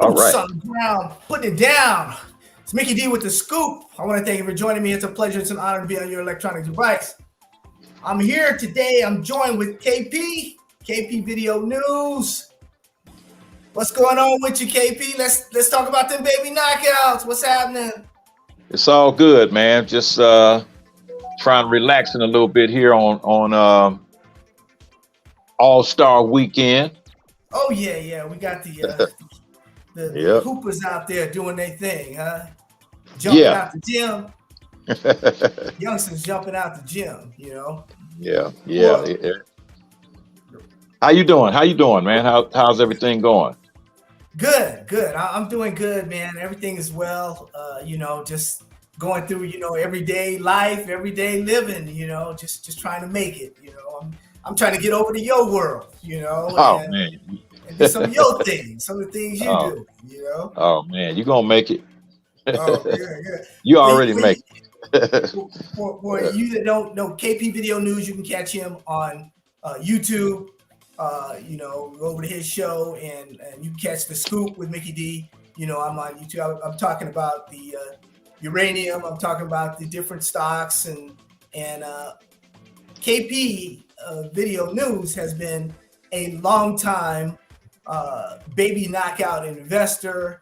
All Boots right. on the ground, putting it down. It's Mickey D with the scoop. I want to thank you for joining me. It's a pleasure. It's an honor to be on your electronic device. I'm here today. I'm joined with KP Video News. What's going on with you, KP? Let's talk about them baby knockouts. What's happening? It's all good, man. Just trying to relax in a little bit here on All-Star Weekend. Oh yeah. We got the Yep. hoopers out there doing their thing, huh? Jumping out the gym. Youngsters jumping out the gym, you know. Yeah. Well, How you doing, man? How's everything going? Good. I'm doing good, man. Everything is well. Just going through, everyday life, everyday living. Just trying to make it. I'm trying to get over to your world. Man. And do some of your things, some of the things you do. Oh man, you gonna make it. Oh yeah. You already make it. For you that don't know KP Video News, you can catch him on YouTube. Go over to his show and you can catch the scoop with Mickey D. I'm on YouTube. I'm talking about the uranium. I'm talking about the different stocks and KP Video News has been a long time baby knockout investor,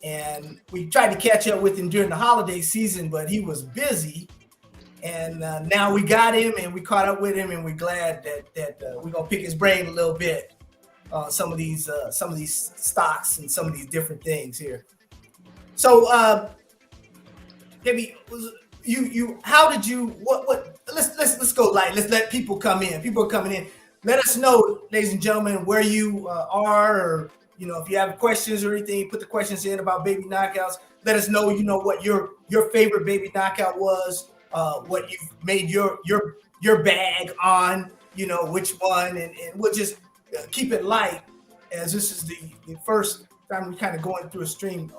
and we tried to catch up with him during the holiday season, but he was busy. And now we got him, and we caught up with him, and we're glad that we're gonna pick his brain a little bit on some of these stocks and some of these different things here. So, maybe you how did you what? Let's go light. Let's let people come in. People are coming in. Let us know, ladies and gentlemen, where you are, or if you have questions or anything, put the questions in about baby knockouts. Let us know. What your favorite baby knockout was. What you've made your bag on, which one, and we'll just keep it light, as this is the first time we're kind of going through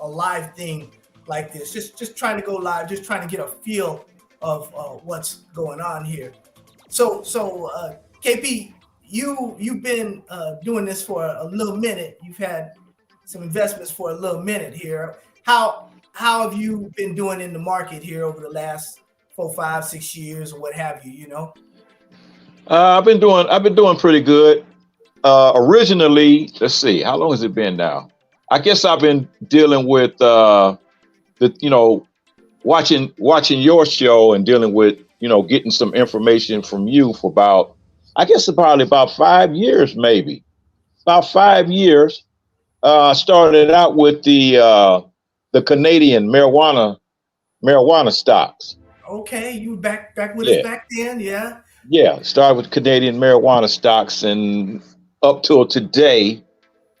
a live thing like this. Just trying to go live, just trying to get a feel of what's going on here. So KP, you've been doing this for a little minute. You've had some investments for a little minute here. How have you been doing in the market here over the last 4, 5, 6 years, or what have you? I've been doing pretty good. Originally, let's see, how long has it been now? I guess I've been dealing with watching your show and dealing with getting some information from you for about 5 years, maybe about 5 years. Started out with the Canadian marijuana stocks. Okay, you back with us back then, yeah. Yeah, started with Canadian marijuana stocks, and up till today.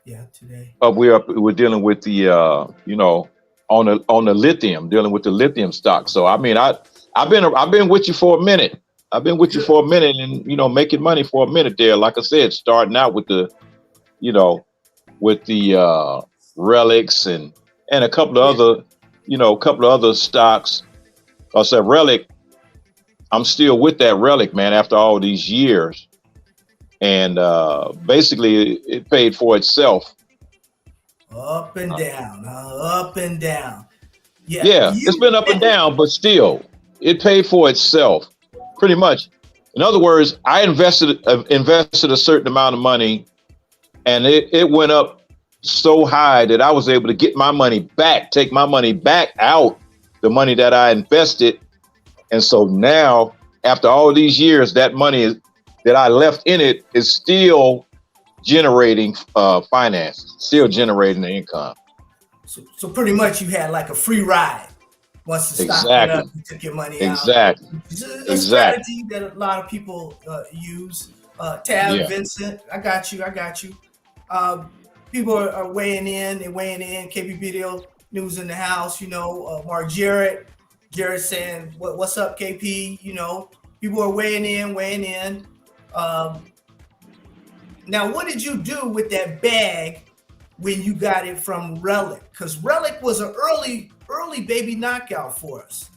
Yeah, today. We're dealing with the on the lithium, dealing with the lithium stock. So I mean, I've been with you for a minute. I've been with you for a minute, and making money for a minute there. Like I said, starting out with the relics and a couple of other stocks. I said relic. I'm still with that relic, man, after all these years, and basically it paid for itself. Up and down, up and down. Yeah, it's been up and down, but still, it paid for itself, pretty much. In other words, I invested a certain amount of money, and it went up so high that I was able to get my money back, take my money back out, the money that I invested. And so now, after all these years, that money that I left in it is still generating finance, still generating the income. So pretty much you had like a free ride. Once the stock went up, you took your money out. Exactly. It's a strategy that a lot of people use. Vincent, I got you. People are weighing in. They're weighing in. KB Video News in the house. Mark Jarrett saying, "What's up, KP?" People are weighing in. Now, what did you do with that bag when you got it from Relic? Because Relic was an early baby knockout for us,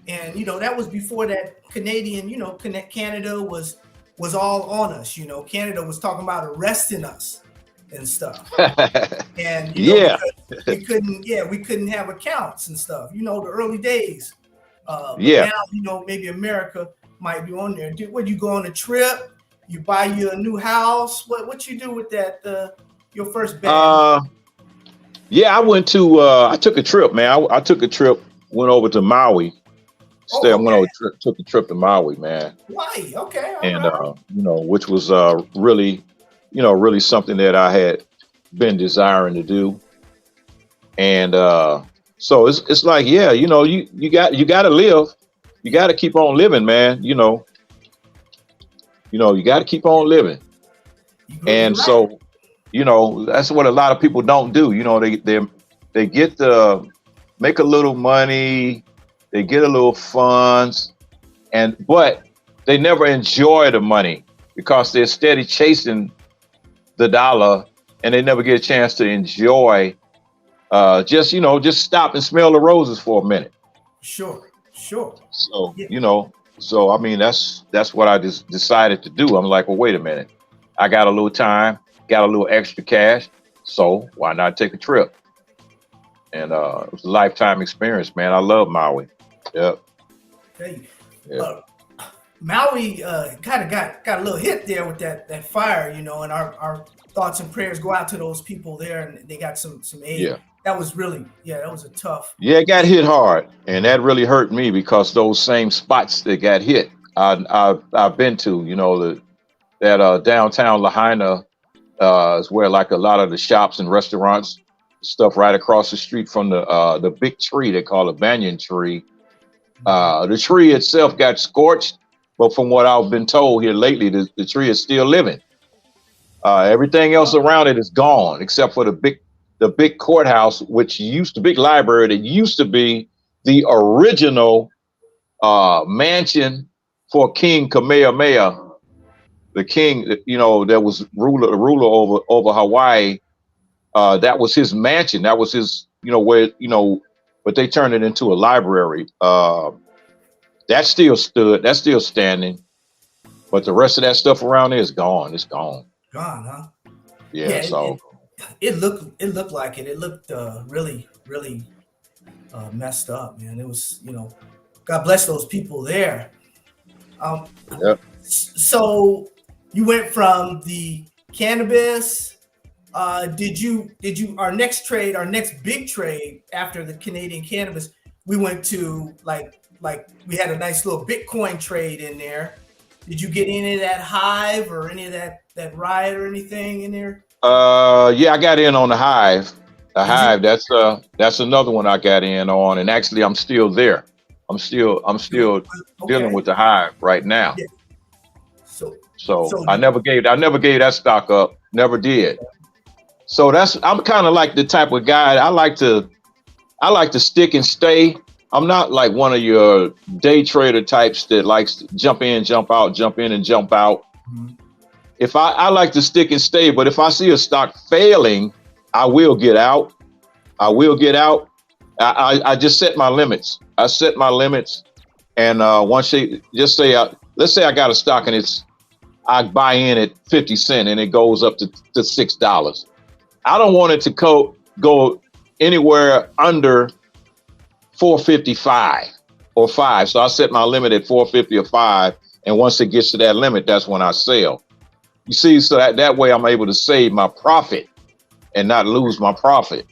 and that was before that Canadian. Canada was all on us. Canada was talking about arresting us. and stuff. And Yeah, because we couldn't have accounts and stuff. The early days. But yeah. now, maybe America might be on there. When you go on a trip, you buy you a new house. What you do with that? Your first bag? Yeah, I went to. I took a trip, man. I took a trip. Went over to Maui. Oh, okay. Took a trip to Maui, man. Hawaii. Okay. All And right. which was really, really something that I had been desiring to do. And so it's like, yeah, you got to live. You got to keep on living, man. You got to keep on living. And right. so, that's what a lot of people don't do. They get to make a little money, they get a little funds, but they never enjoy the money because they're steady chasing the dollar, and they never get a chance to enjoy. Just stop and smell the roses for a minute. Sure. So Yeah. so I mean that's what I just decided to do. I'm like, well, wait a minute, I got a little time, got a little extra cash, so why not take a trip? And it was a lifetime experience, man. I love Maui. Yep. Okay. Yeah. Maui kind of got a little hit there with that fire, and our thoughts and prayers go out to those people there, and they got some aid. Yeah. That was really, that was a tough. Yeah, it got hit hard, and that really hurt me because those same spots that got hit, I've been to. That downtown Lahaina is where like a lot of the shops and restaurants, stuff right across the street from the big tree they call a banyan tree. The tree itself got scorched, but from what I've been told here lately, the tree is still living. Everything else around it is gone except for the big courthouse, which used to big library that used to be the original mansion for King Kamehameha, the king that was ruler over Hawaii. That was his mansion. That was his but they turned it into a library. That still stood. That's still standing. But the rest of that stuff around there is gone. It's gone. Gone, huh? Yeah. So it looked like it. It looked really messed up, man. It was, God bless those people there. yep. So you went from the cannabis. Did you our next big trade after the Canadian cannabis? We went to like we had a nice little Bitcoin trade in there. Did you get any of that Hive or any of that Riot or anything in there? Yeah, I got in on the Hive. The Hive. That's another one I got in on, and actually, I'm still there. I'm still dealing with the Hive right now. Yeah. So I never gave that stock up. Never did. So I'm kind of like the type of guy. I like to stick and stay. I'm not like one of your day trader types that likes to jump in, jump out, jump in and jump out. Mm-hmm. If I like to stick and stay, but if I see a stock failing, I will get out. I I just set my limits. I set my limits. And once let's say I got a stock and I buy in at 50 cents and it goes up to $6. I don't want it to go anywhere under 455 or 5. So I set my limit at 450 or 5. And once it gets to that limit, that's when I sell. You see, so that way I'm able to save my profit and not lose my profit.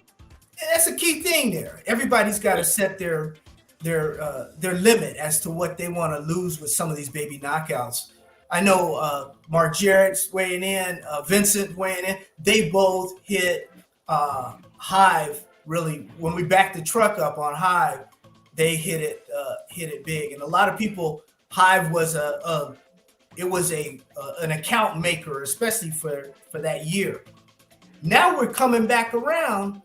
And that's a key thing there. Everybody's got to set their limit as to what they want to lose with some of these baby knockouts. I know Mark Jarrett's weighing in, Vincent weighing in. They both hit Hive really. When we backed the truck up on Hive, they hit it big. And a lot of people, Hive was an account maker, especially for that year. Now we're coming back around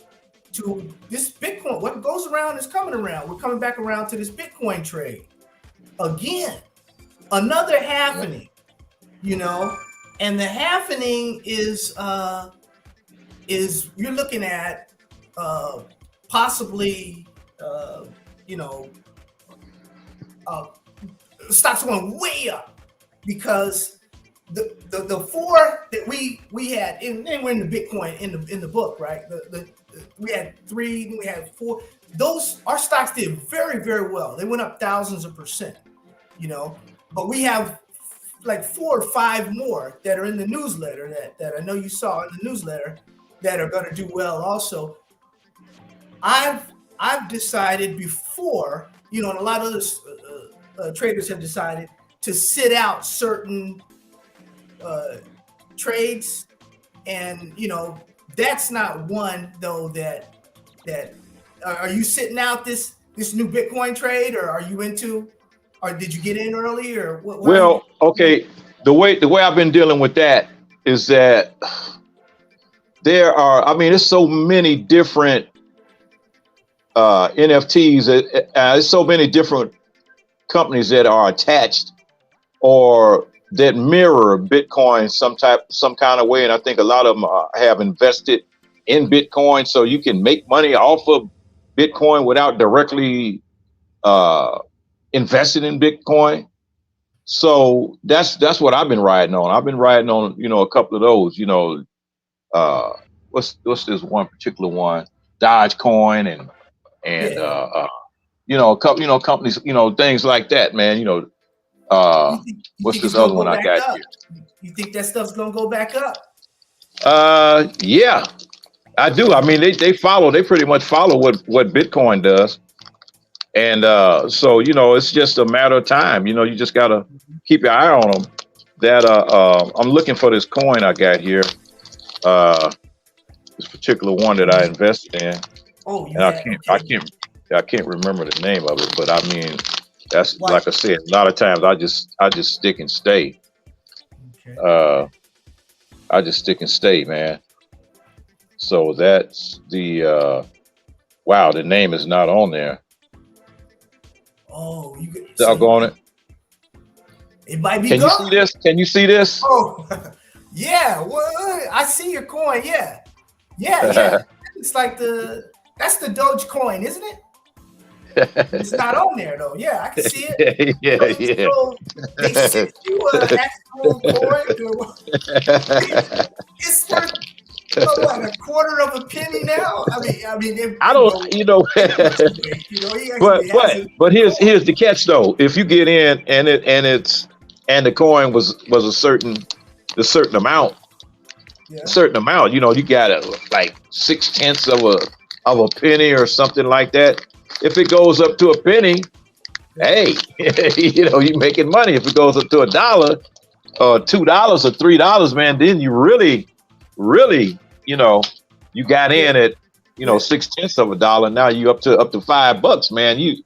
to this Bitcoin. What goes around is coming around. We're coming back around to this Bitcoin trade again. Another happening, and the happening is you're looking at possibly stocks going way up because the four that we had, and we're in the Bitcoin in the book, right? We had three, we had four. Those our stocks did very, very well. They went up thousands of %, But we have like 4 or 5 more that are in the newsletter that I know you saw in the newsletter that are going to do well also. I've decided before, and a lot of other traders have decided to sit out certain trades, and that's not one though that are you sitting out this new Bitcoin trade, or are you into, or did you get in early, or what? Well, okay, the way I've been dealing with that is that there's so many different NFTs. There's so many different companies that are attached or that mirror Bitcoin some kind of way, and I think a lot of them have invested in Bitcoin, so you can make money off of Bitcoin without directly invested in Bitcoin. So that's what I've been riding on. I've been riding on a couple of those. What's this one particular one? Dogecoin and a couple companies, things like that, man. What's this other one I got here? You think that stuff's gonna go back up? Yeah, I do. I mean, they pretty much follow what Bitcoin does. And so, it's just a matter of time. You just got to keep your eye on them. That I'm looking for this coin I got here. This particular one that I invested in. Oh, yeah. And I can't remember the name of it, but I mean, that's like I said, a lot of times I just stick and stay. Okay. I just stick and stay, man. So that's the wow, the name is not on there. Oh, doggone it. It might be. Can you see this? Can you see this? Oh, yeah. Well, I see your coin. Yeah. It's like that's the Doge coin, isn't it? It's not on there though. Yeah, I can see it. Yeah. So they sent you an actual coin. It's worth what, a quarter of a penny now? I mean, I don't, but here's the catch though. If you get in and the coin was a certain amount, you got like 0.6 of a penny or something like that. If it goes up to a penny, hey, you're making money. If it goes up to $1 or $2 or $3, man, then you really, you got in at 0.6 of a dollar. Now you up to $5, man. You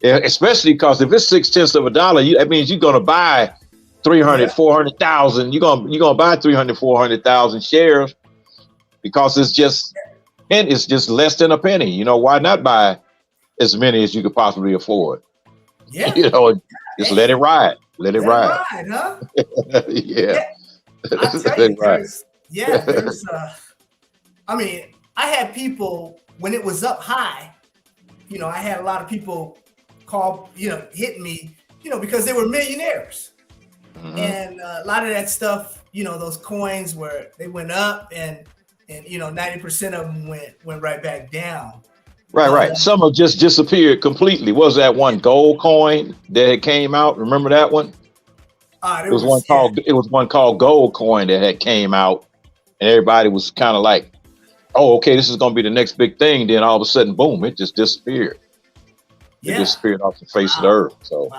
especially because if it's 0.6 of a dollar, that means you're gonna buy 400,000. You're gonna buy 400,000 shares because it's just less than a penny. Why not buy as many as you could possibly afford? Yeah. Just let it ride. Let it ride, huh? Yeah. I tell you, there's I had people when it was up high, I had a lot of people call, hit me, because they were millionaires. Mm-hmm. And a lot of that stuff, those coins where they went up and 90% of them went right back down. Right. Some have just disappeared completely. What was that one gold coin that came out? Remember that one? It was one called gold coin that had came out, and everybody was kind of like, "Oh, okay, this is going to be the next big thing." Then all of a sudden, boom! It just disappeared. It disappeared off the face of the earth. So,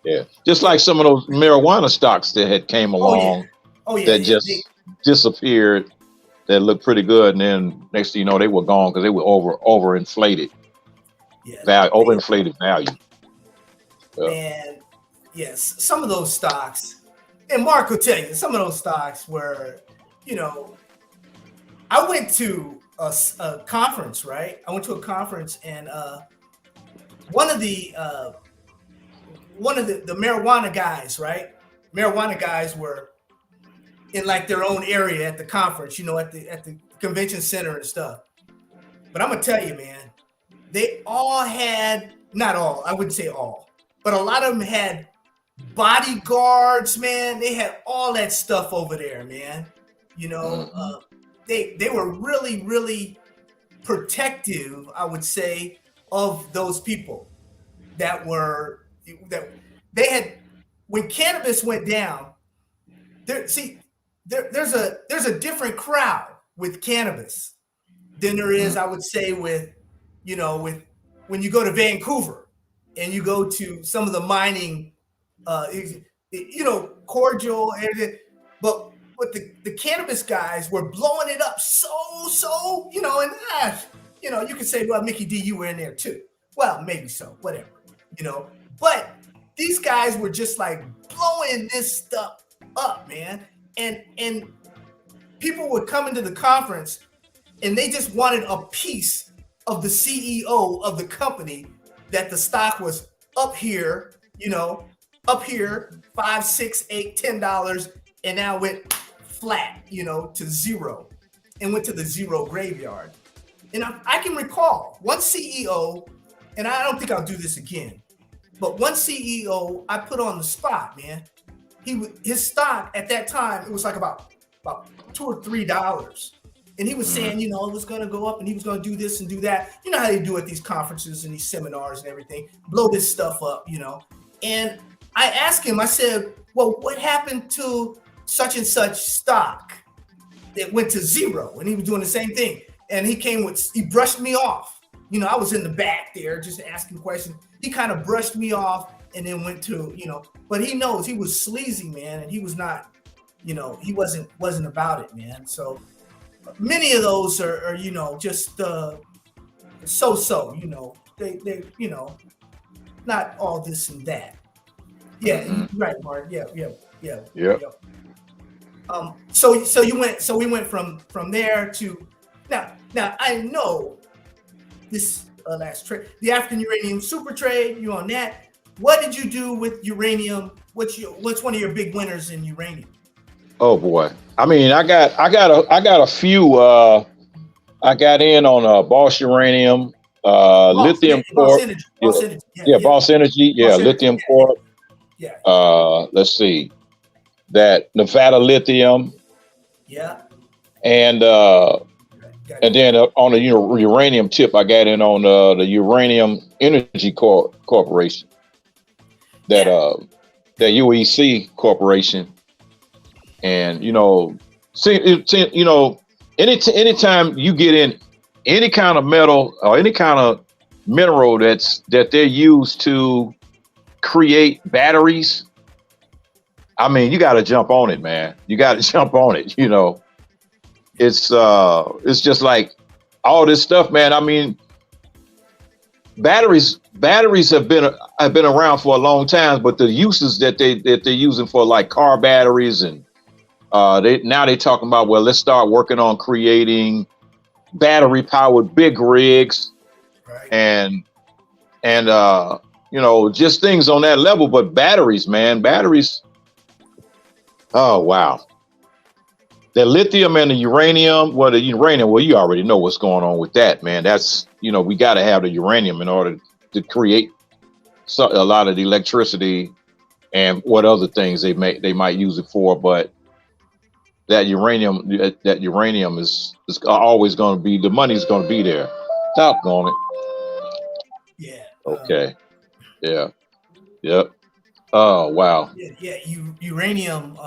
yeah, just like some of those marijuana stocks that had came along, that just disappeared. That looked pretty good, and then next thing you know, they were gone because they were overinflated. Overinflated value. And yes, some of those stocks, and Mark will tell you, some of those stocks were, I went to a conference, right? I went to a conference, and one of the marijuana guys, right? Marijuana guys were in like their own area at the conference, at the convention center and stuff. But I'm gonna tell you, man, they all had, not all, I wouldn't say all, but a lot of them had bodyguards, man. They had all that stuff over there, man. You know, they were really, really protective, I would say, of those people that they had. When cannabis went down, there's a different crowd with cannabis than there is, I would say, with when you go to Vancouver and you go to some of the mining, cordial, but the cannabis guys were blowing it up so, and you can say, well, Mickey D, you were in there too. Well, maybe so, whatever, but these guys were just like blowing this stuff up, man. And people would come into the conference and they just wanted a piece of the CEO of the company that the stock was up here, up here, $5, $6, $8, $10, and now went flat, to zero, and went to the zero graveyard. And I can recall one CEO, and I don't think I'll do this again, but one CEO I put on the spot, man. His stock at that time, it was like about $2 or $3. And he was saying, it was going to go up and he was going to do this and do that. You know how they do at these conferences and these seminars and everything, blow this stuff up, And I asked him, I said, well, what happened to such and such stock that went to zero? And he was doing the same thing. And he brushed me off. I was in the back there just asking questions. He kind of brushed me off and then went to, but he knows he was sleazy, man. And he was not, he wasn't about it, man. So many of those are just so, they not all this and that. Yeah, right, Mark. Yeah. So we went from there to now I know this last trade, the African uranium super trade. You on that? What did you do with uranium? What's one of your big winners in uranium? Oh boy. I mean, I got a few. I got in on Boss Uranium, Lithium Corp. Boss Energy. Boss Energy. Yeah, Lithium Corp. Yeah. Let's see, that Nevada Lithium. Yeah. And then on the uranium tip, I got in on the Uranium Energy Corporation, that UEC Corporation. And anytime you get in any kind of metal or any kind of mineral that they're used to create batteries, I mean, you got to jump on it, man. You got to jump on it. It's just like all this stuff, man. I mean, batteries have been around for a long time, but the uses that they're using for like car batteries and they're talking about, well, let's start working on creating battery powered big rigs, right. and just things on that level. But batteries, oh wow. The lithium and the uranium, well, you already know what's going on with that, man. That's, we got to have the uranium in order to create a lot of the electricity and what other things they might use it for. But that uranium is always going to be, the money's going to be there. Stop on it. Yeah. Okay. Yeah. Yep. Oh wow. Yeah. Uranium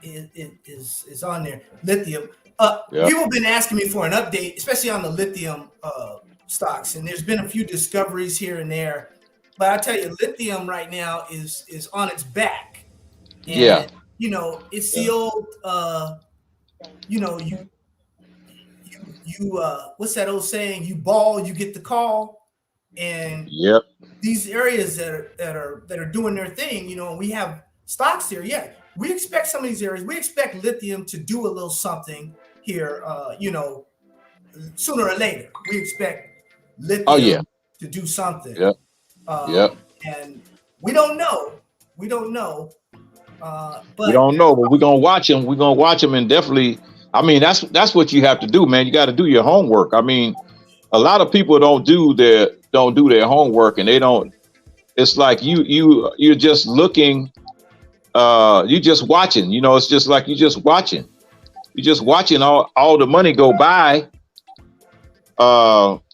is on there. Lithium. Yep. People have been asking me for an update, especially on the lithium stocks, and there's been a few discoveries here and there. But I tell you, lithium right now is on its back. And, yeah. It's the old. What's that old saying? You ball, you get the call. And yep. These areas that are doing their thing, we have stocks here. Yeah, we expect some of these areas. We expect lithium to do a little something here. Sooner or later, we expect lithium to do something. Yep. And we don't know. But we don't know, but we're gonna watch them. We're gonna watch them, and definitely. I mean, that's what you have to do, man. You got to do your homework. I mean, a lot of people don't do their homework, and they don't. It's like you're just looking you just watching. You know, it's just like you just watching. You're just watching all the money go by.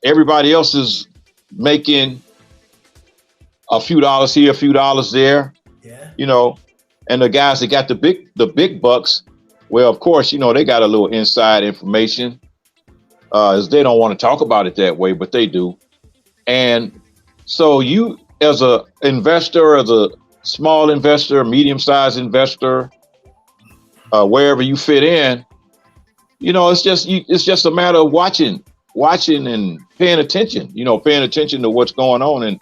Everybody else is making a few dollars here, a few dollars there. Yeah. You know, and the guys that got the big bucks, well, of course, you know, they got a little inside information. As they don't want to talk about it that way, but they do. And so you, as a investor, as a small investor, medium-sized investor, wherever you fit in, you know, it's just a matter of watching and paying attention. You know, paying attention to what's going on,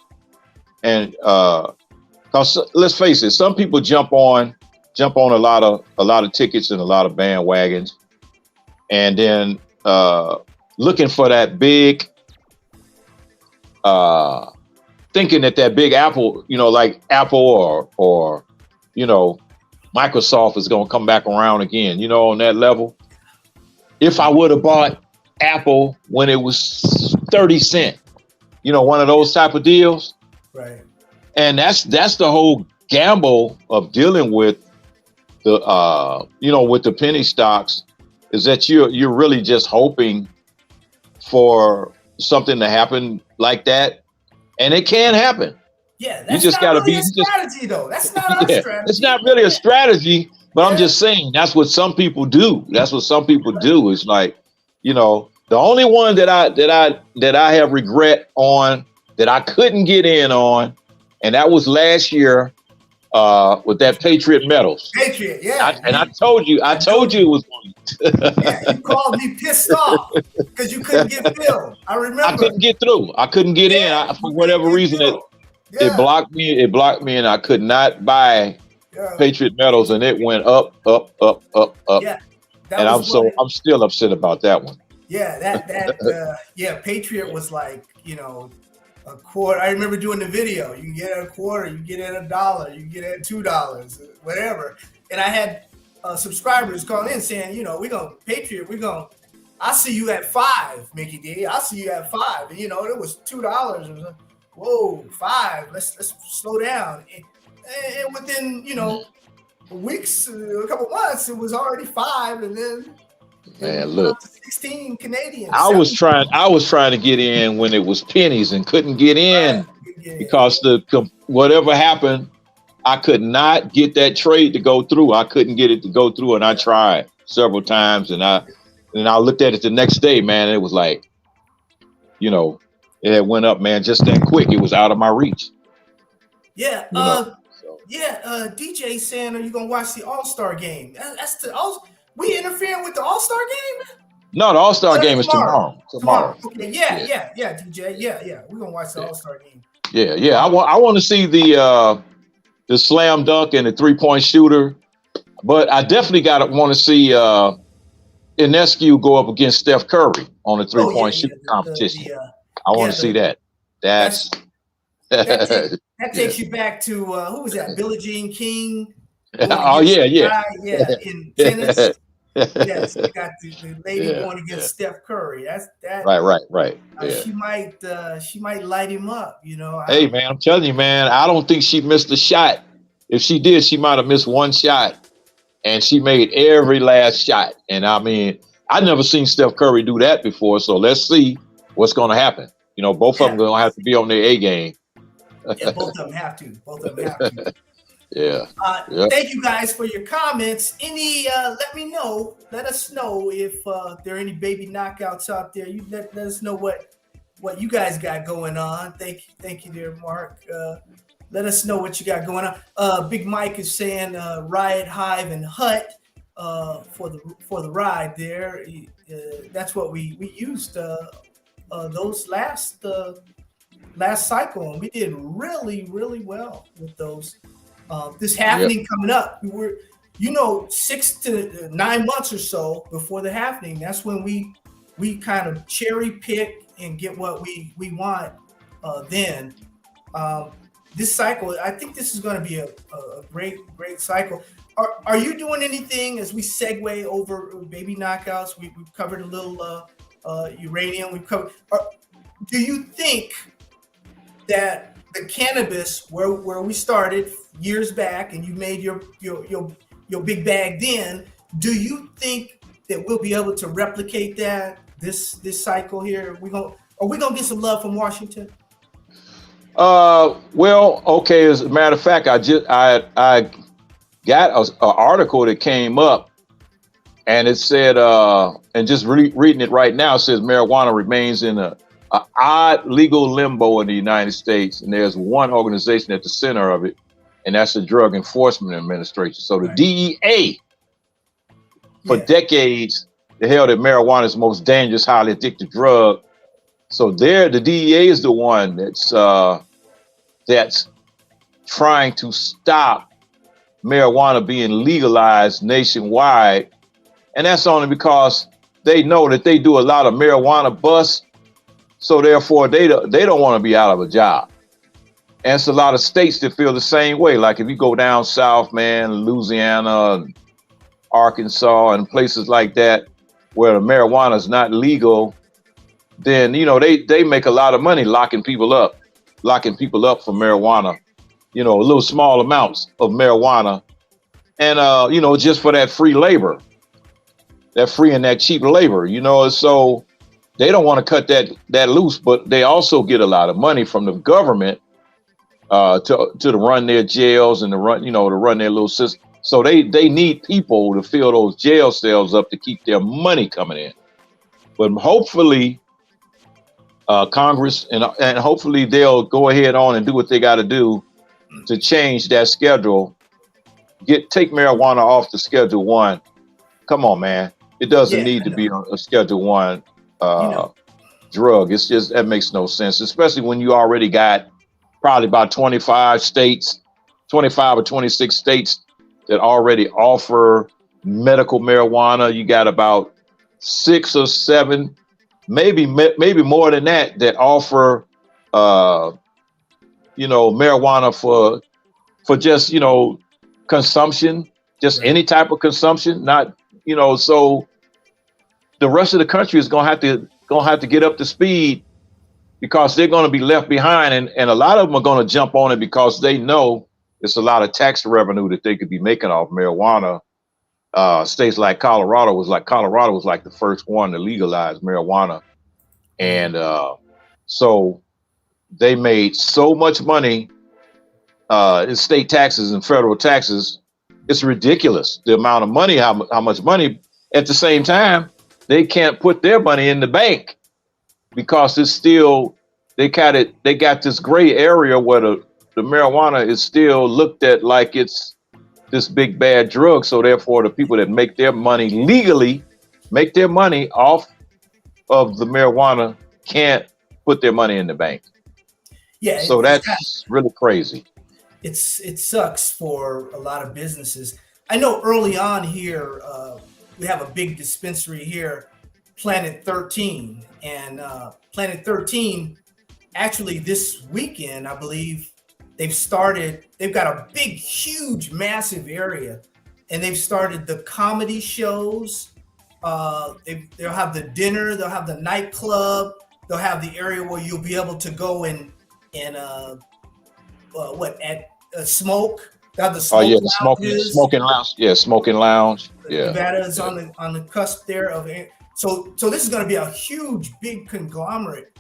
and because let's face it, some people jump on a lot of tickets and a lot of bandwagons, and then looking for that big, thinking that big Apple, you know, like Apple or you know, Microsoft is going to come back around again, you know, on that level. If I would have bought Apple when it was 30 cents, you know, one of those type of deals. Right. And that's the whole gamble of dealing with the, you know, with the penny stocks, is that you're really just hoping for something to happen like that. And it can happen. Yeah, that's you just not gotta really be a strategy, though. That's not our strategy. It's not really a strategy, but I'm just saying that's what some people do. That's what some people do. It's like, you know, the only one that I have regret on, that I couldn't get in on, and that was last year with that Patriot Metals. Patriot, yeah. I told you it was one. Yeah, you called me pissed off because you couldn't get filled. I remember. I couldn't get through. I couldn't get in. For whatever reason, it blocked me. It blocked me, and I could not buy Patriot Metals, and it went up. Yeah, and I'm still upset about that one. Yeah, Patriot was like, you know, a quarter. I remember doing the video. You can get it a quarter, you get it $1, you can get it $2, whatever. And I had subscribers calling in saying, you know, I'll see you at 5, Mickey D. I'll see you at 5. And, you know, it was $2. It was like, whoa, 5. Let's slow down. And within, you know, weeks, a couple months, it was already 5, and then. Man, look, 16 Canadians. I was trying to get in when it was pennies and couldn't get in because whatever happened, I could not get that trade to go through. I couldn't get it to go through, and I tried several times, and I looked at it the next day, man. And it was like, you know, it went up, man, just that quick. It was out of my reach. Yeah. DJ saying, are you gonna watch the All-Star game? We interfering with the All-Star game? No, the All-Star game is tomorrow. Okay, yeah, DJ. Yeah. We're gonna watch the All-Star game. Yeah. I want to see the slam dunk and the 3-point shooter, but I definitely want to see Inescu go up against Steph Curry on the 3-point shooting competition. I want to see that. That takes you back to who was that? Billie Jean King. Oh yeah. In tennis. Yes, you got the lady going against Steph Curry. That's that. Right. She might light him up. You know. Hey man, I'm telling you, man. I don't think she missed a shot. If she did, she might have missed one shot, and she made every last shot. And I mean, I've never seen Steph Curry do that before. So let's see what's going to happen. You know, both of them going to have to be on their A game. Yeah, both of them have to. Yeah. Thank you guys for your comments. Let us know if there are any baby knockouts out there. You let us know what you guys got going on. Thank you there, Mark. Let us know what you got going on. Big Mike is saying Riot, Hive, and Hut for the ride there. That's what we used those last cycle, and we did really, really well with those. This happening coming up, we're 6 to 9 months or so before the happening. That's when we kind of cherry pick and get what we want. Then this cycle, I think this is going to be a great cycle. Are you doing anything as we segue over baby knockouts? We've covered a little uranium. We've covered. Do you think that the cannabis where we started years back, and you made your big bag then. Do you think that we'll be able to replicate that this cycle here? Are we gonna get some love from Washington? Well, okay. As a matter of fact, I got an article that came up, and it said, and just reading it right now, it says marijuana remains in a odd legal limbo in the United States, and there's one organization at the center of it, and that's the Drug Enforcement Administration. So the DEA, for decades, they held that marijuana is the most dangerous, highly addictive drug. So the DEA is the one that's trying to stop marijuana being legalized nationwide. And that's only because they know that they do a lot of marijuana busts. So therefore they don't want to be out of a job. And it's a lot of states that feel the same way. Like if you go down south, man, Louisiana, Arkansas, and places like that, where the marijuana is not legal, then, you know, they make a lot of money locking people up for marijuana, you know, little small amounts of marijuana. And, you know, just for that free labor, that free and that cheap labor, you know, so they don't want to cut that loose, but they also get a lot of money from the government to run their jails and to run their little system. So they need people to fill those jail cells up to keep their money coming in. But hopefully Congress and hopefully they'll go ahead on and do what they got to do to change that schedule. Take marijuana off the Schedule 1. Come on, man. It doesn't need to be a Schedule 1 drug. It's just, that makes no sense, especially when you already got probably about 25 or 26 states that already offer medical marijuana. You got about 6 or 7, maybe more than that offer, marijuana for just, consumption, just any type of consumption, not, so the rest of the country is gonna have to get up to speed, because they're going to be left behind, and a lot of them are going to jump on it because they know it's a lot of tax revenue that they could be making off marijuana. States like Colorado was like the first one to legalize marijuana, and so they made so much money in state taxes and federal taxes. It's ridiculous the amount of money, how much money. At the same time, they can't put their money in the bank, because it's still, they got this gray area where the marijuana is still looked at like it's this big bad drug. So therefore the people that make their money legally, make their money off of the marijuana, can't put their money in the bank. Yeah. So that's really crazy. It sucks for a lot of businesses. I know early on here, we have a big dispensary here, Planet 13, and Planet 13, actually this weekend, I believe they've got a big, huge, massive area, and they've started the comedy shows. They'll have the dinner, they'll have the nightclub, they'll have the area where you'll be able to go and smoke. They'll have the smoking lounge. Yeah, smoking lounge. Yeah, Nevada's on the cusp there of it. So this is going to be a huge, big conglomerate.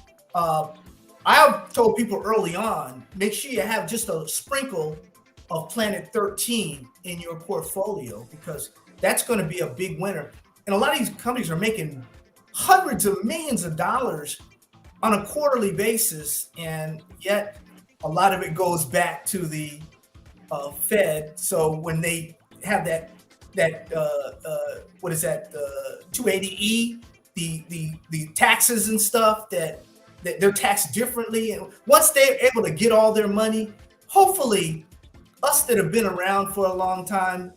I've told people early on, make sure you have just a sprinkle of Planet 13 in your portfolio, because that's going to be a big winner. And a lot of these companies are making hundreds of millions of dollars on a quarterly basis, and yet a lot of it goes back to the Fed. So when they have that 280E, the taxes and stuff that they're taxed differently, and once they're able to get all their money, hopefully us that have been around for a long time,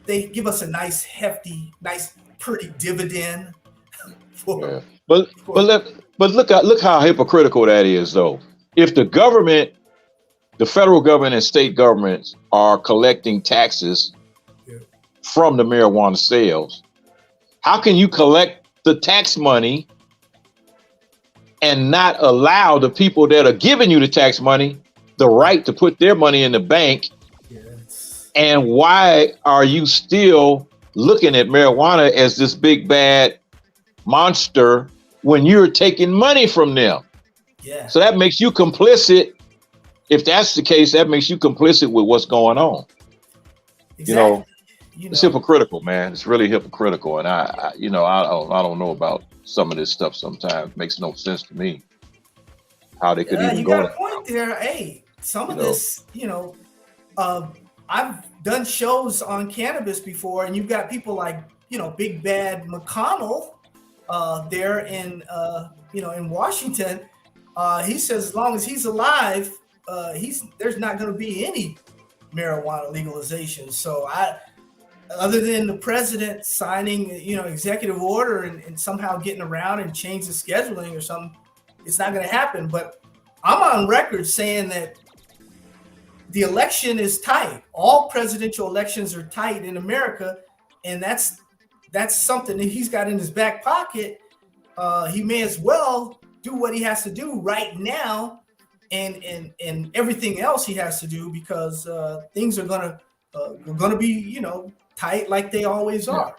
they give us a nice hefty, pretty dividend. But look how hypocritical that is, though. If the government, the federal government and state governments are collecting taxes from the marijuana sales, how can you collect the tax money and not allow the people that are giving you the tax money the right to put their money in the bank. Yes. And why are you still looking at marijuana as this big bad monster when you're taking money from them? Yeah. So that makes you complicit. If that's the case, that makes you complicit with what's going on. Exactly. It's hypocritical, man. It's really hypocritical. And I don't know about some of this stuff sometimes. It makes no sense to me how they could even you go got a point there. Hey, some of this, I've done shows on cannabis before, and you've got people like, Big Bad McConnell there in Washington. He says as long as he's alive, there's not going to be any marijuana legalization. So other than the president signing, executive order and somehow getting around and change the scheduling or something, it's not going to happen. But I'm on record saying that the election is tight. All presidential elections are tight in America, and that's something that he's got in his back pocket. He may as well do what he has to do right now, and everything else he has to do, because things are gonna be tight like they always are.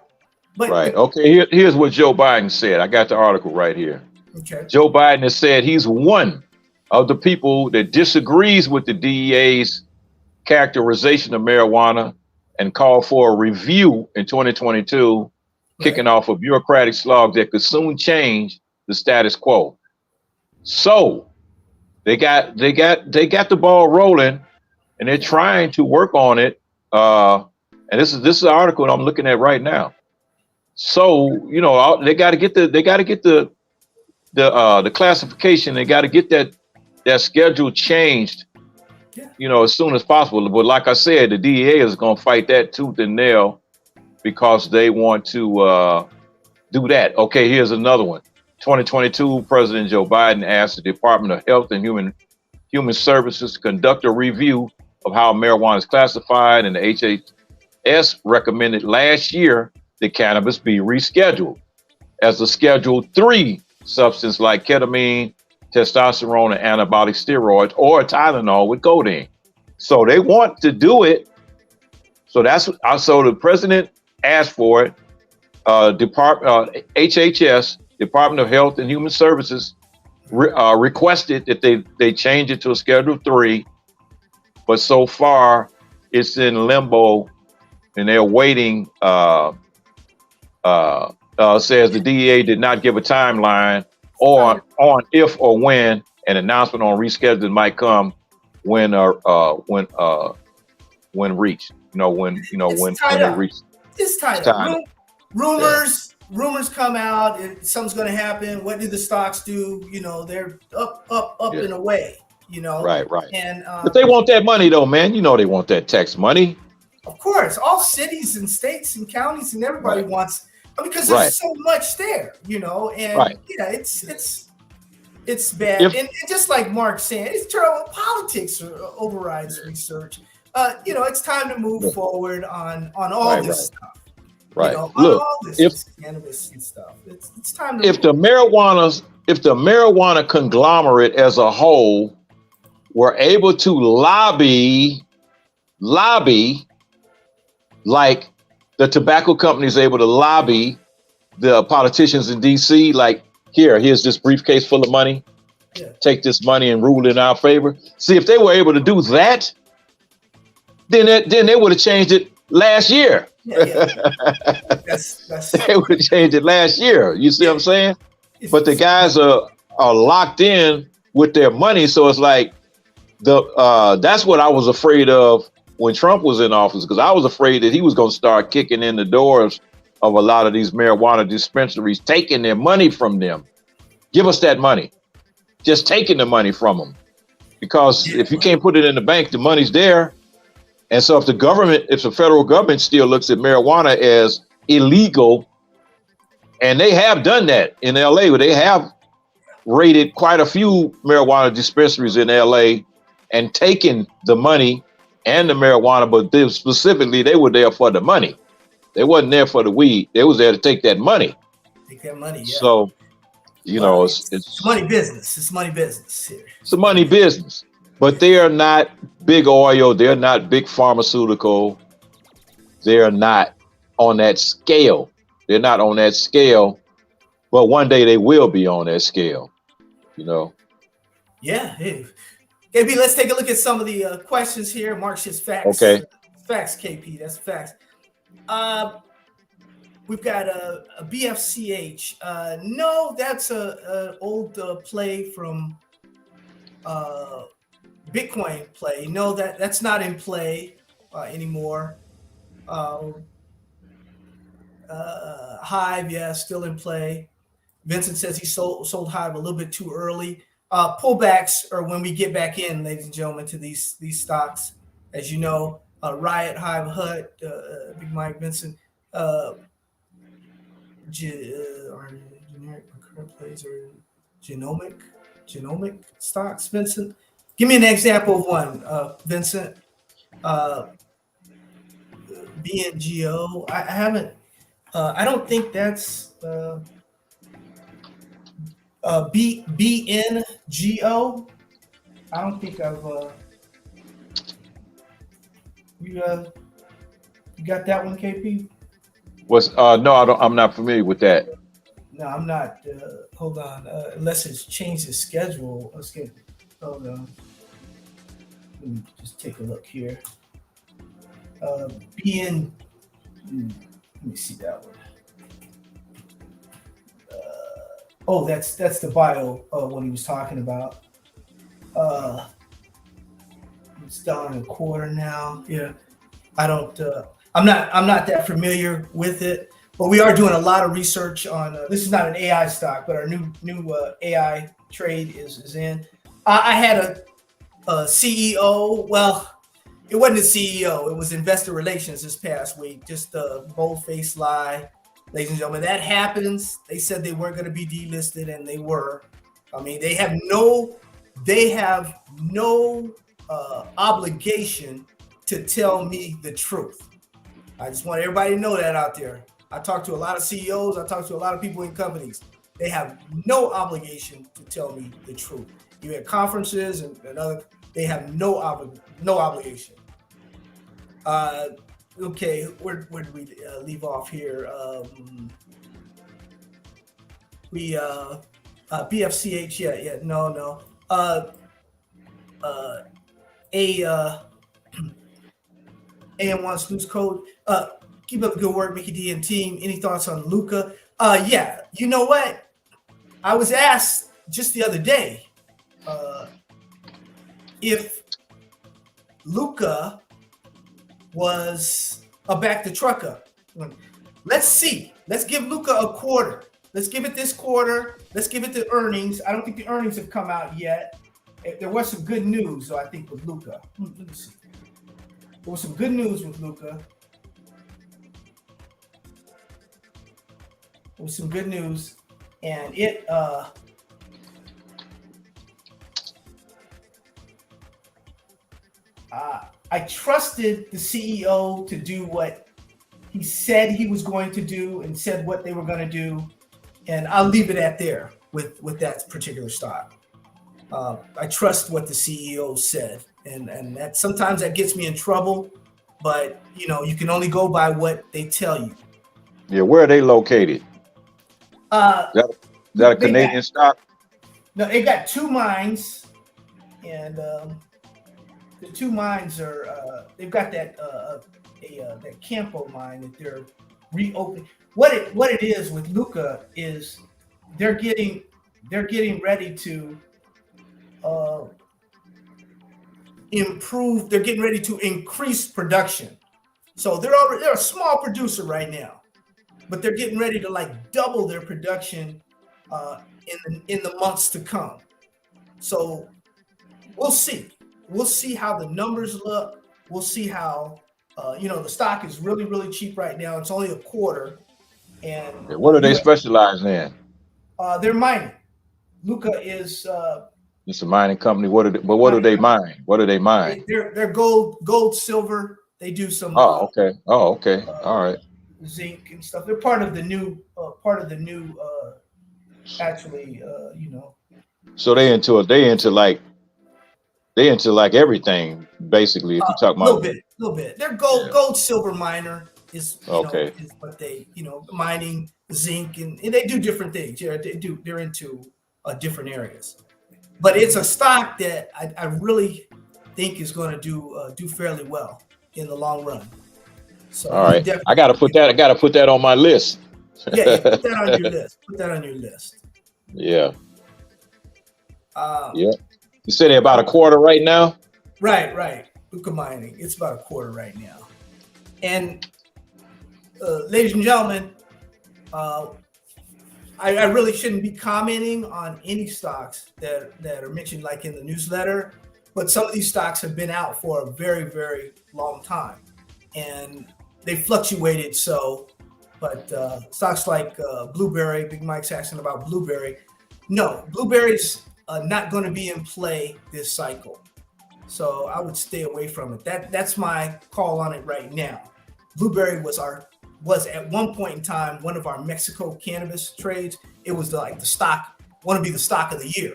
But right. Okay. Here's what Joe Biden said. I got the article right here. Okay. Joe Biden has said he's one of the people that disagrees with the DEA's characterization of marijuana and called for a review in 2022, kicking off a bureaucratic slog that could soon change the status quo. So they got the ball rolling, and they're trying to work on it. And this is an article I'm looking at right now. So they got to get the classification. They got to get that schedule changed, as soon as possible. But like I said, the DEA is going to fight that tooth and nail because they want to do that. Okay, here's another one. 2022, President Joe Biden asked the Department of Health and Human Services to conduct a review of how marijuana is classified, and the HHS recommended last year that cannabis be rescheduled as a Schedule 3 substance like ketamine, testosterone, and anabolic steroids, or Tylenol with codeine. So they want to do it. So so the president asked for it. HHS, Department of Health and Human Services, requested that they change it to a Schedule 3, but so far it's in limbo, and they're waiting. Says the DEA did not give a timeline on if or when an announcement on rescheduling might come when reached. When they reach. It's tight up. Rumors come out. Something's going to happen. What do the stocks do? They're up and away. Right. And but they want that money though, man. They want that tax money. Of course, all cities and states and counties and everybody wants, because there's so much there, and it's bad. And just like Mark's saying, it's terrible. Politics overrides research. It's time to move forward on all this stuff. Right. Look, all this cannabis and stuff. It's time to. If the marijuana conglomerate as a whole were able to lobby like the tobacco companies able to lobby the politicians in DC, like here's this briefcase full of money. Yeah. Take this money and rule in our favor. See, if they were able to do that, then they would have changed it last year. Yeah. That's they would have changed it last year. You see what I'm saying? But the guys are locked in with their money, so it's like that's what I was afraid of when Trump was in office, because I was afraid that he was going to start kicking in the doors of a lot of these marijuana dispensaries, taking their money from them. Give us that money. Just taking the money from them. Because if you can't put it in the bank, the money's there. And so if the federal government still looks at marijuana as illegal, and they have done that in LA, where they have raided quite a few marijuana dispensaries in LA and taken the money and the marijuana, but they were there for the money. They wasn't there for the weed. They was there to take that money. Take that money, yeah. So, it's money business. It's money business here. It's a money business. But they are not big oil. They're not big pharmaceutical. They're not on that scale. They're not on that scale. But one day they will be on that scale, you know. Yeah. Hey. KP, let's take a look at some of the questions here. Mark's just facts. Okay. Facts, KP. That's facts. We've got a BFCH. No, that's an old play from Bitcoin play. No, that's not in play anymore. Hive, yeah, still in play. Vincent says he sold Hive a little bit too early. Pullbacks are when we get back in, ladies and gentlemen, to these stocks. As you know, Riot, Hive, HUD, Big Mike, Vincent, generic current plays or genomic stocks. Vincent, give me an example of one. Vincent, BNGO. I haven't. I don't think that's BNGO. I don't think I've. You got that one, KP? No, I don't. I'm not familiar with that. No, I'm not. Hold on. Unless it's changed its schedule. Let's get. Hold on. Let me just take a look here. BN. Let me see that one. Oh, that's the bio what he was talking about. It's down in a quarter now. Yeah, I don't. I'm not that familiar with it, but we are doing a lot of research on. This is not an AI stock, but our new AI trade is in. I had a CEO. Well, it wasn't a CEO. It was investor relations this past week. Just a bold-faced lie, ladies and gentlemen. That happens. They said they weren't going to be delisted, and they were. I mean, they have no obligation to tell me the truth. I just want everybody to know that out there. I talk to a lot of CEOs. I talk to a lot of people in companies. They have no obligation to tell me the truth. Even at conferences and other, they have no obligation. Okay, where did we leave off here? BFCH, yeah, no. AM1 snooze code. Keep up the good work, Mickey D and team. Any thoughts on Luca? Yeah, you know what? I was asked just the other day if Luca was a back the truck up. Let's see. Let's give Luca a quarter. Let's give it this quarter. Let's give it the earnings. I don't think the earnings have come out yet. There was some good news, though, I think, with Luca. Let me see. There was some good news with Luca. There was some good news, and it I trusted the CEO to do what he said he was going to do and said what they were going to do, and I'll leave it at there with that particular stock. I trust what the CEO said, and that sometimes that gets me in trouble, but you know, you can only go by what they tell you. Yeah, where are they located? Is that a Canadian stock? No, they got two mines, and the two mines are they've got that that Campo mine that they're reopening. What it is with Luca is they're getting ready to improve. They're getting ready to increase production. So they're a small producer right now, but they're getting ready to like double their production in the months to come. So we'll see. We'll see how the numbers look. We'll see how the stock is really, really cheap right now. It's only a quarter. And what are they specialized in? They're mining. Luca is it's a mining company. What do they mine? What do they mine? They're gold, silver. They do some. Okay. All right. Zinc and stuff. They're part of the new. Actually, So they into like they into like everything basically. If you talk A about little bit. They're gold, silver miner is okay. is what they mining zinc and they do different things. Yeah, they're into different areas. But it's a stock that I really think is going to do fairly well in the long run. So All right, I got to put that. I got to put that on my list. Yeah, put that on your list. Put that on your list. Yeah. Yeah. You said they're about a quarter right now. Right. Luca Mining. It's about a quarter right now. And ladies and gentlemen, I really shouldn't be commenting on any stocks that are mentioned like in the newsletter, but some of these stocks have been out for a very, very long time, and they fluctuated. So, but stocks like Blueberry, Big Mike's asking about Blueberry. No, Blueberry's not going to be in play this cycle, so I would stay away from it. That's my call on it right now. Blueberry was at one point in time one of our Mexico cannabis trades. It was the stock, want to be the stock of the year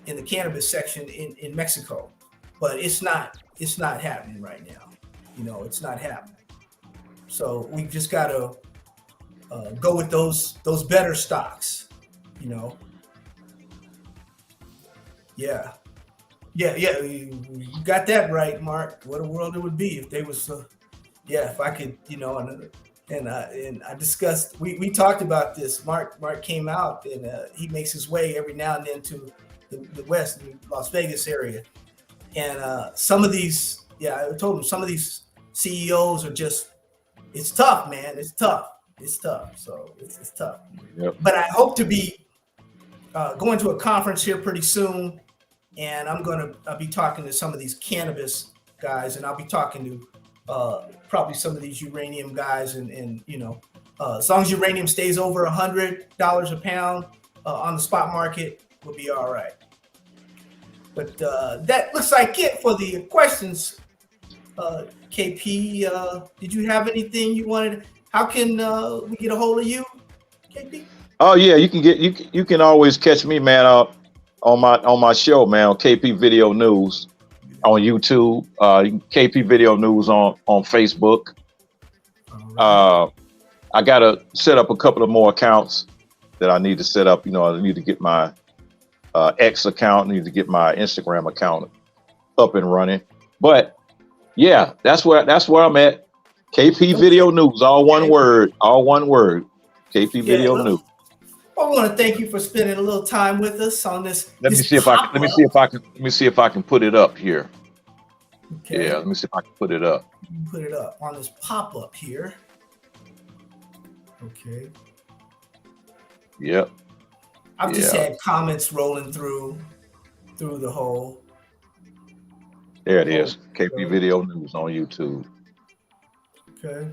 in the cannabis section in Mexico, but it's not happening right now. It's not happening. So we just got to go with those better stocks. Yeah. You got that right, Mark. What a world it would be if they was. If I could, and I discussed. We talked about this. Mark came out and he makes his way every now and then to the West, the Las Vegas area, and some of these. I told him some of these CEOs are just. It's tough, man. It's tough. So it's tough. Yep. But I hope to be going to a conference here pretty soon, and I'm going to be talking to some of these cannabis guys, and I'll be talking to probably some of these uranium guys, and as long as uranium stays over $100 a pound on the spot market, we'll be all right. But that looks like it for the questions. KP, did you have anything you wanted? How can we get a hold of you, KP? Oh yeah, you can always catch me, man, on my show, man, on KP Video News on YouTube, KP Video News on Facebook. Right. I gotta set up a couple of more accounts that I need to set up. I need to get my X account, need to get my Instagram account up and running. But yeah, that's where I'm at. KP Video News, all one word. KP Video News. Well, I want to thank you for spending a little time with us on this. Let me see if I can put it up here. Okay. Yeah, let me see if I can put it up. Put it up on this pop-up here. Okay. Yep. I've just had comments rolling through the whole. There it is. KP Video News on YouTube. Okay.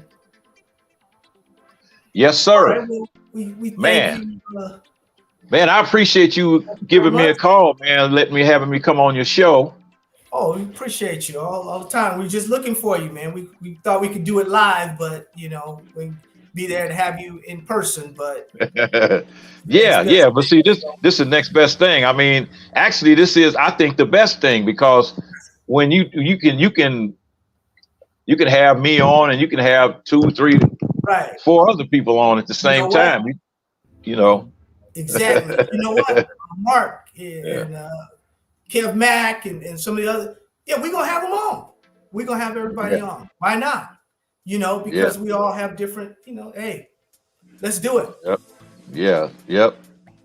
Yes, sir. Right, well, we man, man, I appreciate you giving me a call, man. Having me come on your show. Oh, we appreciate you all the time. We're just looking for you, man. We thought we could do it live, but we'd be there to have you in person. But yeah. But see, this is the next best thing. I mean, actually, this is, I think, the best thing, because when you can have me on, and you can have 2, 3, right, 4 other people on at the same time. Exactly. You know what, Mark and Kev Mack and some of the other. Yeah, we're gonna have them on. We're gonna have everybody on. Why not? Because we all have different. Hey, let's do it. Yep. Yeah. Yep.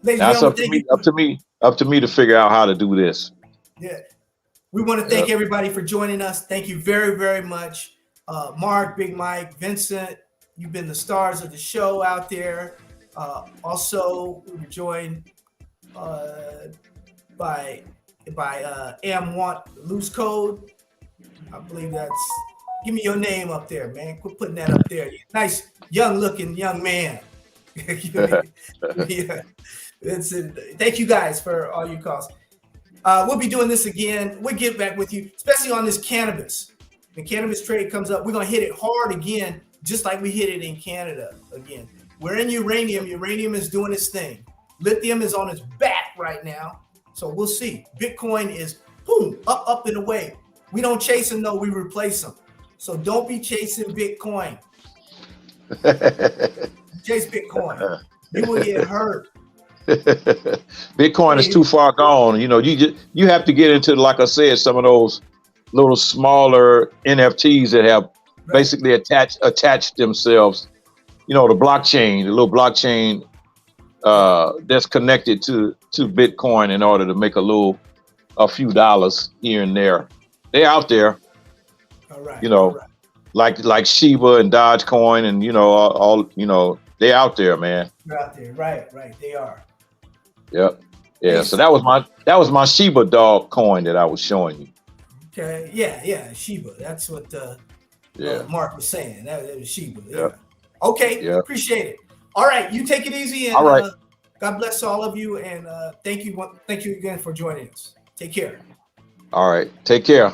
That's up to me to figure out how to do this. Yeah. We want to thank everybody for joining us. Thank you very, very much. Mark, Big Mike, Vincent, you've been the stars of the show out there. Also, we were joined by Am Want Loose Code. I believe that's, give me your name up there, man. Quit putting that up there. Nice, young-looking young man. Yeah, that's it. Thank you guys for all your calls. We'll be doing this again. We'll get back with you, especially on this cannabis. The cannabis trade comes up, we're going to hit it hard again, just like we hit it in Canada again. We're in uranium. Uranium is doing its thing. Lithium is on its back right now. So we'll see. Bitcoin is boom, up and away. We don't chase them, though, we replace them. So don't be chasing Bitcoin. Chase Bitcoin. You will get hurt. Bitcoin is too far gone. You know, you have to get into, like I said, some of those little smaller NFTs that have basically attached themselves, you know, the blockchain, the little blockchain that's connected to Bitcoin in order to make a few dollars here and there. They're out there. All right. You know, like Shiba and Dogecoin and, you know, all you know, they're out there, man. They're out there. Right. They are. Yep. Yeah. So that was my Shiba dog coin that I was showing you. Okay. Yeah. Shiba. That's what Mark was saying. That was Shiba. Yeah. Yep. Okay. Yep. Appreciate it. All right. You take it easy. And, all right. God bless all of you. And thank you again for joining us. Take care. All right. Take care.